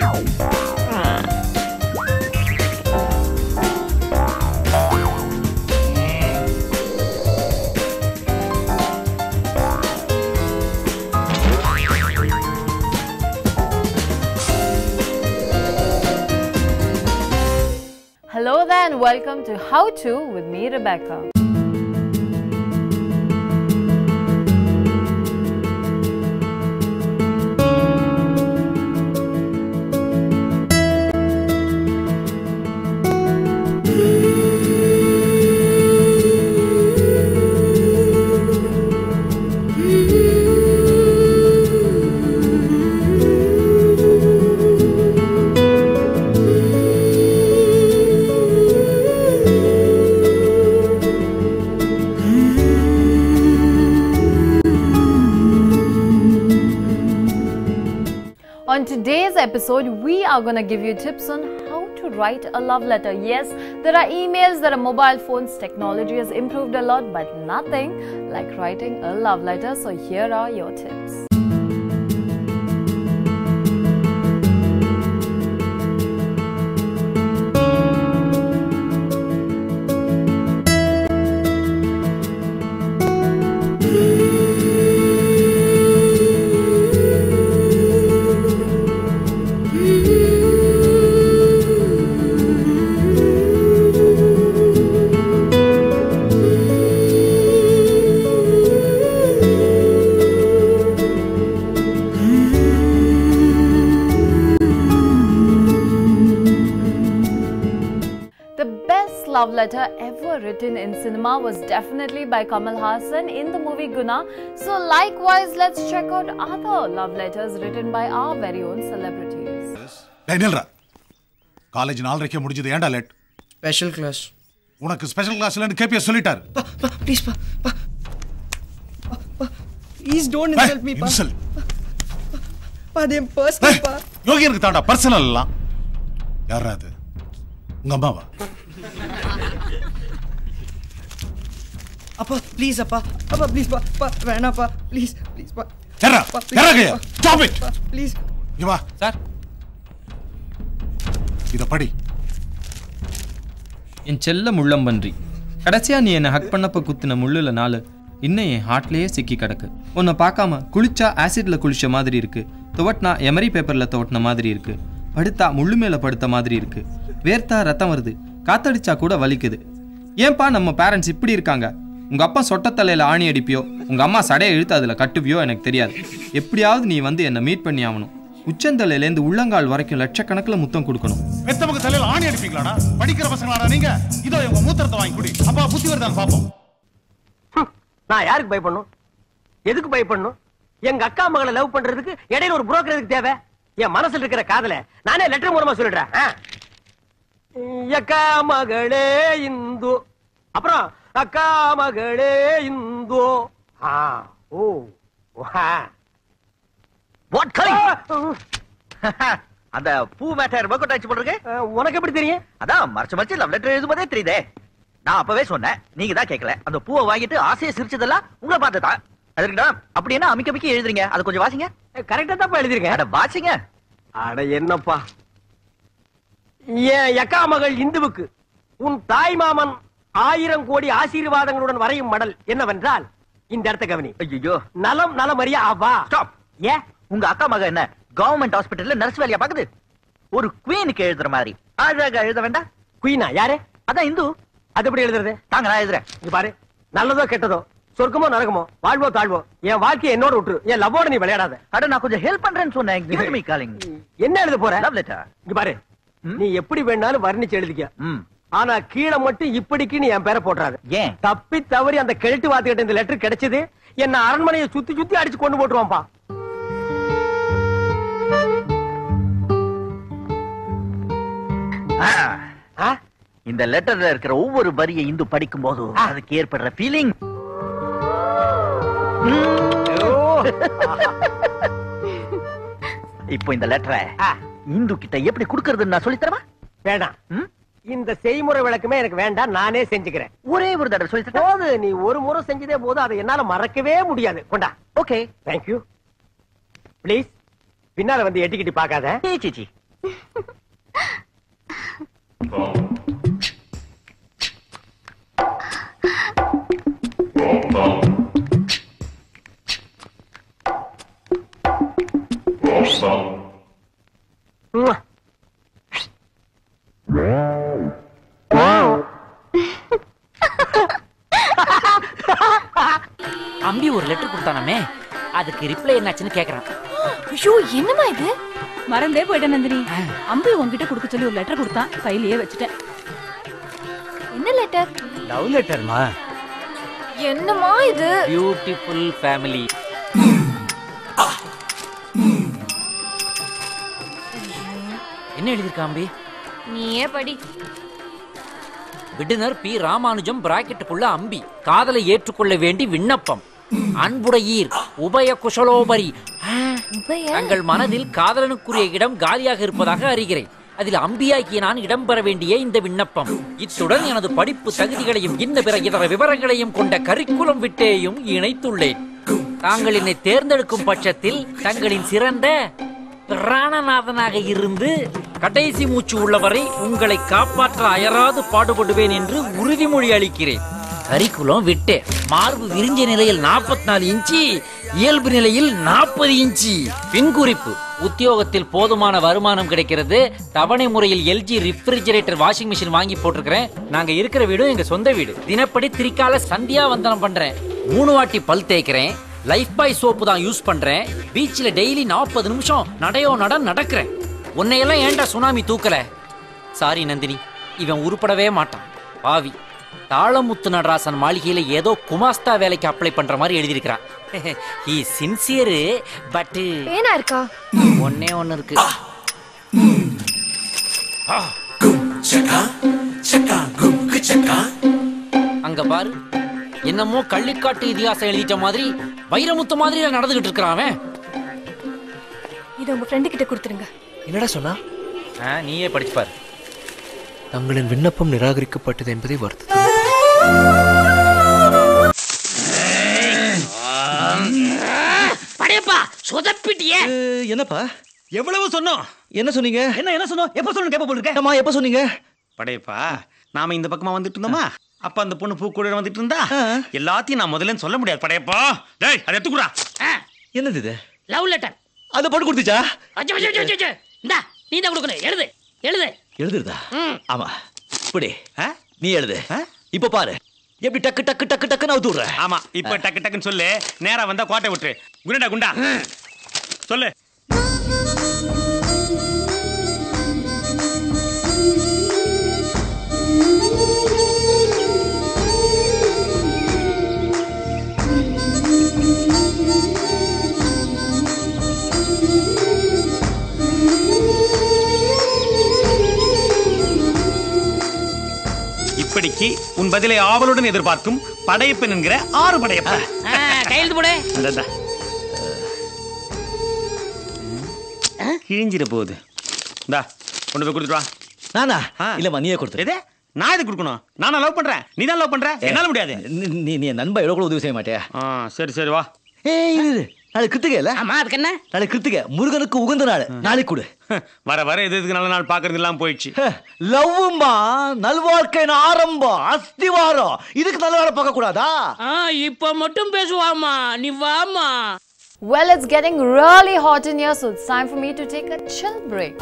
Hello there and welcome to How To with me, Rebecca. On today's episode, we are going to give you tips on how to write a love letter. Yes, there are emails, there are mobile phones, technology has improved a lot, but nothing like writing a love letter. So here are your tips. Love letter ever written in cinema was definitely by Kamal Haasan in the movie Guna. So likewise, let's check out other love letters written by our very own celebrities. Daniel, college நாலரைக்கே முடிஞ்சது ஏன்டா late? Special class. உனக்கு special கிளாஸ்லன்னு கேபியா சொல்லிட்டார். Please பா. Please don't insult me பா. Insult. பா தேம் பர்சனல் பா. யோகியனுக்கு தாண்டா பர்சனல் எல்லாம். யாரா அது? உங்க அம்மாவா? அப்பா ப்ளீஸ் அப்பா ப்ளீஸ் பா வேணாப்பா ப்ளீஸ் பா எரகயா ஸ்டாப் இட் ப்ளீஸ் இங்க வா சார் இத படி என் செல்ல முள்ளம்பன்றி கடைசியா நீ என்ன ஹக் பண்ணப்ப குத்துன முள்ளுல நாலு இன்னும் என் ஹார்ட்லயே சிக்கி கிடக்கு உன்னை பார்க்காம குளிச்சா ஆசிட்ல குளிச்ச மாதிரி இருக்கு துவட்டினா எமரி பேப்பர்ல துவட்டின மாதிரி இருக்கு படுத்தா முள்ளு மேல படுத்த மாதிரி இருக்கு வேர்த்தா ரத்தம் வருது காத்தடிச்சா கூட வலிக்குது ஏன்பா நம்ம பேரண்ட்ஸ் இப்படி இருக்காங்க உங்க அப்பா சொட்டத்தலையில ஆணி அடிப்பியோ உங்க அம்மா சடையை இழுத்து அதுல கட்டுவியோ எனக்கு தெரியாது எப்படியாவது நீ வந்து என்ன மீட் பண்ணி ஆகணும் உச்சந்தலையிலேருந்து உள்ளங்கால் வரைக்கும் லட்சக்கணக்கில் முத்தம் கொடுக்கணும் பெத்தவங்க தலையில ஆணி அடிப்பீங்களாடா படிக்கிற பசங்களாடா நீங்க இதோ உங்க மூத்திரத்தை வாங்கி குடி அப்பா புத்தி வருதான்னு பாப்போம் நான் யாருக்கு பயப்படணும் எதுக்கு பயப்படணும் எங்க அக்கா மகளை லவ் பண்றதுக்கு இடையில ஒரு புரோக்கர் எதுக்கு தேவை என் மனசுல இருக்கிற காதல நானே லெட்டர் மூலமா சொல்லிடுறேன் அக்கா மகளே இந்து அப்புறம் அக்கா மகளே இந்து அந்த பூ மேட்டர் ஒர்க் அவுட் ஆச்சு போட்டுருக்கு உனக்கு எப்படி தெரியும் அதான் மறைச்சு லவ் லெட்டர் எழுதும்போதே தெரியுதே நான் அப்பவே சொன்னேன் நீங்க தான் கேட்கல அந்த பூவை வாங்கிட்டு ஆசையை சிரிச்சதெல்லாம் உங்களை பார்த்துதான் அதுக்குடா அப்படி என்ன அமிக்க எழுதுறீங்க அதை கொஞ்சம் வாசிங்க கரெக்டா தான் எழுதிருக்கேன் அட வாசிங்க அட என்னப்பா என் அக்கா மகள் இந்துவுக்கு உன் தாய் மாமன் 1000 கோடி ஆசீர்வாதங்களுடன் வரையும் மடல் என்னவென்றால் இந்த இடத்த கவனி ஐயோ நலம் நலமறியா ஆவா ஸ்டாப் ஏ உங்க அக்கா மக என்ன கவர்மெண்ட் ஹாஸ்பிடல்ல நர்ஸ் வேலையா பாக்குது ஒரு குவீனுக்கு எழுதுற மாதிரி அழகா எழுத வேண்டாம் குயினா யாரு அதான் இந்து அது எப்படி எழுதுறது தாங்க நான் எழுதுறேன் இங்க பாரு நல்லதோ கெட்டதோ சொர்க்கமோ நரகமோ வாழ்வோ தாழ்வோ என் வாழ்க்கையை என்னோட விட்டுரு என் லவ்வோட நீ விளையாடாத அட நான் கொஞ்சம் ஹெல்ப் பண்றேன்னு சொன்னேன் give me calling என்ன எழுத போற லவ் லெட்டர் இங்க பாரு நீ எப்படி வேணாலும் வர்ணிச்சு எழுதிக்க ஆனா கீழே மட்டும் இப்படிக்கு என் பேரை போட்டுறாது ஏன் தப்பி தவறி அந்த கெழுட்டு வாத்துக்கிட்ட இந்த லெட்டர் கிடைச்சது என்ன அரண்மனையை சுத்தி சுத்தி அடிச்சு கொண்டு போட்டுருவான்பா இந்த லெட்டர்ல இருக்கிற ஒவ்வொரு வரியை இந்து படிக்கும் போது அதுக்கு ஏற்படுற ஃபீலிங் இப்போ இந்த லெட்டரை இந்து கிட்ட எப்படி குடுக்கறதுன்னு நான் சொல்லி தரவா வேண்டாம் இந்த செய்முறை விளக்கமே எனக்கு வேண்டாம் நானே செஞ்சுக்கிறேன் ஒரே ஒரு தடவை சொல்லி தர போது நீ ஒரு முறை செஞ்சதே போது அதை என்னால மறக்கவே முடியாது கொண்டா ஓகே தேங்க்யூ ப்ளீஸ் பின்னால வந்து எட்டிக்கிட்டு பாக்காத சீச்சி அம்பி ஒரு லெட்டர் கொடுத்தானே, அதுக்கு ரிப்ளை என்னாச்சுன்னு கேக்குறான். ஐயோ என்னமா இது? மறந்தே போயிட்டேன் நந்தினி. அம்பி உன்கிட்ட கொடுக்க சொல்லி ஒரு லெட்டர் கொடுத்தான், கையிலேயே வச்சுட்டேன். என்ன லெட்டர்? லவ் லெட்டர்மா? என்னமா இது? Beautiful family. என்ன எழுதிருக்கா அம்பி? நீயே படி. விடுனர் பி ராமானுஜம் பிராக்கெட்டுக்குள்ள அம்பி. காதலை ஏற்றுக்கொள்ள வேண்டி விண்ணப்பம். அன்புடையீர் உபய குஷலோபரி. தங்கள் மனதில் காதலனுக்குரிய இடம் காலியாக இருப்பதாக அறிகிறேன். அதில் அம்பியாக்கிய நான் இடம்பெற வேண்டிய இந்த விண்ணப்பம். இத்துடன் எனது படிப்பு தகுதிகளையும் இன்ன பிற இதர விவரங்களையும் கொண்ட கரிக்குலம் விட்டேயும் இணைத்துள்ளேன். தாங்கள் என்னை தேர்ந்தெடுக்கும் பட்சத்தில் தங்களின் சிறந்த பிராணநாதனாக இருந்து கடைசி மூச்சு உள்ளவரை உங்களை காப்பாற்ற அயராது பாடுபடுவேன் என்று உறுதிமொழி அளிக்கிறேன். கரிக்குலம் விட்டே. மார்பு விரிஞ்ச நிலையில் 44 இன்ச்சி, இயல்பு நிலையில் 40 இன்ச்சி. பின் குறிப்பு: உத்தியோகத்தில் போதுமான வருமானம் கிடைக்கிறது. தவணை முறையில் எல்ஜி ரெஃப்ரிஜரேட்டர் வாஷிங் மிஷின் வாங்கி போட்டிருக்கிறேன். நாங்க இருக்கிற வீடும் எங்க சொந்த வீடு. தினப்படி திரிக்கால சந்தியா வந்தனம் பண்றேன். 3 வாட்டி பல் தேய்க்கிறேன். லைஃப் பாய் சோப்பு தான் யூஸ் பண்றேன். பீச்ல டெய்லி 40 நிமிஷம் நடக்கிறேன். உன்னையெல்லாம் ஏன்டா சுனாமி தூக்கல? சாரி நந்தினி, இவன் உருப்படவே மாட்டான் பாவி. தாளமுத்து நடராசன் மாளிகையில ஏதோ குமாஸ்தா வேலைக்கு அப்ளை பண்ற மாதிரி எழுதியிருக்கிறான். ஹி சின்சியர், பட் பேனா இருக்கா? ஒன்னே ஒன்னு இருக்கு. அங்க பாரு, என்னமோ கள்ளிக்காட்டு இதிகாசம் எழுதிட்ட மாதிரி வைரமுத்து மாதிரி நடந்துகிட்டு இருக்கிறான் அவன். இதை உங்க ஃப்ரெண்டு கிட்ட கொடுத்துருங்க. என்னடா சொன்னா? நீயே படிச்சு பாரு. தங்களின் விண்ணப்பம் நிராகரிக்கப்பட்டது என்பதை வருத்தம். படையப்பா சொதப்பிட்டியே. என்னப்பா? எவ்வளவு சொன்னோம்? என்ன சொன்னீங்க? என்ன சொன்னோம்? எப்ப சொல்லணும் கேப்ப போட்டுருக்க? அம்மா எப்ப சொன்னீங்க? படையப்பா, நாம இந்த பக்கமா வந்துட்டு இருந்தோமா? அப்ப அந்த பொண்ணு பூ கூட வந்துட்டு இருந்தா எல்லாத்தையும் நான் முதல்ல சொல்ல முடியாது. படையப்பா, டேய் அதை எடுத்துக்குடா. என்னது இது? Love letter. அத போட்டு கொடுத்துச்சா? இந்தா நீ தான் கொடுக்கணும். எழுதுறதா? ஆமா, இப்படி நீ எழுது. இப்ப பாரு எப்படி டக்கு டக்கு டக்கு டக்குன்னு அவுத்து விடுற. ஆமா, இப்ப டக்கு டக்குன்னு சொல்லு. நேரா வந்தா கோட்டை விட்டுரு. குண்டா குண்டா சொல்லு. இப்படிக்கு உன் பதிலை ஆவலுடன் எதிர்பார்க்கும் படையப்பன் என்கிற 6 படையப்பா. கையெழுத்து போடு. கிழிஞ்சிட போகுது. இந்தா கொண்டு போய் கொடுத்துட்டு வா. நானா? இல்லம்மா, நீயே கொடுத்துரு. எது? நான் எதுக்கு கொடுக்கணும்? நானா லவ் பண்றேன், நீ தான் லவ் பண்ற. என்னால முடியாது. நீ நண்பா எவ்வளவு கூட உதவி செய்ய மாட்டியா? சரி சரி வா. ஏய் இது நாளை கிருத்திகை இல்ல? ஆமா, அதுக்கு என்ன? நாளை கிருத்திகை, முருகனுக்கு உகந்த நாள். நாளைக்கு கொடு. வர வர எதுக்கு நல்ல நாள் பாக்குறது இல்லாம போயிடுச்சு. லவ்வுமா நல்வாழ்க்கையின் ஆரம்பம், அஸ்திவாரம். இதுக்கு நல்ல நாளை பார்க்க கூடாதா? இப்ப மட்டும் பேசுவாமா, நீ வாமா. Well, it's getting really hot in here, so it's time for me to take a chill break.